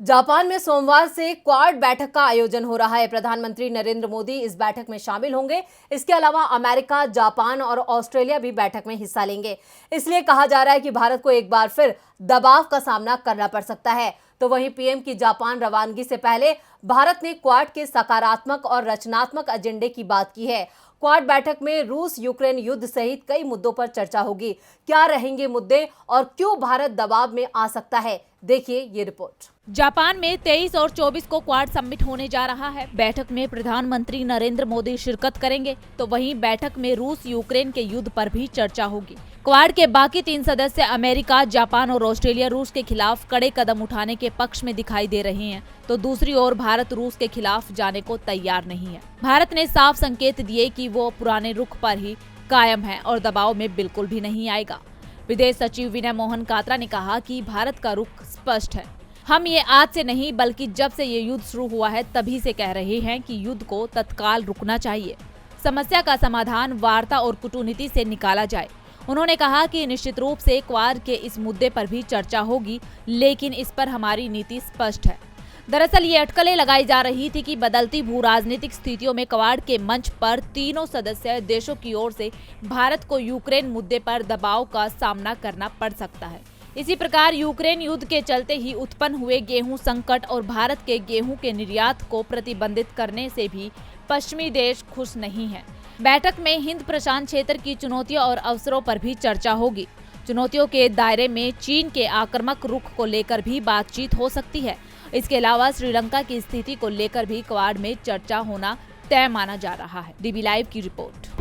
Japan में सोमवार से क्वाड बैठक का आयोजन हो रहा है। प्रधानमंत्री नरेंद्र मोदी इस बैठक में शामिल होंगे। इसके अलावा अमेरिका, जापान और ऑस्ट्रेलिया भी बैठक में हिस्सा लेंगे। इसलिए कहा जा रहा है कि भारत को एक बार फिर दबाव का सामना करना पड़ सकता है। तो वहीं पीएम की जापान रवानगी से पहले भारत ने क्वाड के सकारात्मक और रचनात्मक एजेंडे की बात की है। क्वाड बैठक में रूस यूक्रेन युद्ध सहित कई मुद्दों पर चर्चा होगी। क्या रहेंगे मुद्दे और क्यों भारत दबाव में आ सकता है, देखिए ये रिपोर्ट। जापान में 23 और 24 को क्वाड समिट होने जा रहा है। बैठक में प्रधानमंत्री नरेंद्र मोदी शिरकत करेंगे, तो वहीं बैठक में रूस यूक्रेन के युद्ध पर भी चर्चा होगी। क्वाड के बाकी 3 सदस्य अमेरिका, जापान और ऑस्ट्रेलिया रूस के खिलाफ कड़े कदम उठाने के पक्ष में दिखाई दे रहे हैं, तो दूसरी ओर भारत रूस के खिलाफ जाने को तैयार नहीं है। भारत ने साफ संकेत दिए कि वो पुराने रुख पर ही कायम है और दबाव में बिल्कुल भी नहीं आएगा। विदेश सचिव विनय मोहन कात्रा ने कहा कि भारत का रुख स्पष्ट है। हम ये आज से नहीं बल्कि जब से ये युद्ध शुरू हुआ है तभी से कह रहे हैं कि युद्ध को तत्काल रुकना चाहिए। समस्या का समाधान वार्ता और कूटनीति से निकाला जाए। उन्होंने कहा कि निश्चित रूप से क्वाड के इस मुद्दे पर भी चर्चा होगी, लेकिन इस पर हमारी नीति स्पष्ट है। दरअसल ये अटकलें लगाई जा रही थी कि बदलती भू राजनीतिक स्थितियों में क्वाड के मंच पर तीनों सदस्य देशों की ओर से भारत को यूक्रेन मुद्दे पर दबाव का सामना करना पड़ सकता है। इसी प्रकार यूक्रेन युद्ध के चलते ही उत्पन्न हुए गेहूं संकट और भारत के गेहूं के निर्यात को प्रतिबंधित करने से भी पश्चिमी देश खुश नहीं है। बैठक में हिंद प्रशांत क्षेत्र की चुनौतियों और अवसरों पर भी चर्चा होगी। चुनौतियों के दायरे में चीन के आक्रामक रुख को लेकर भी बातचीत हो सकती है। इसके अलावा श्रीलंका की स्थिति को लेकर भी क्वाड में चर्चा होना तय माना जा रहा है। डीबी लाइव की रिपोर्ट।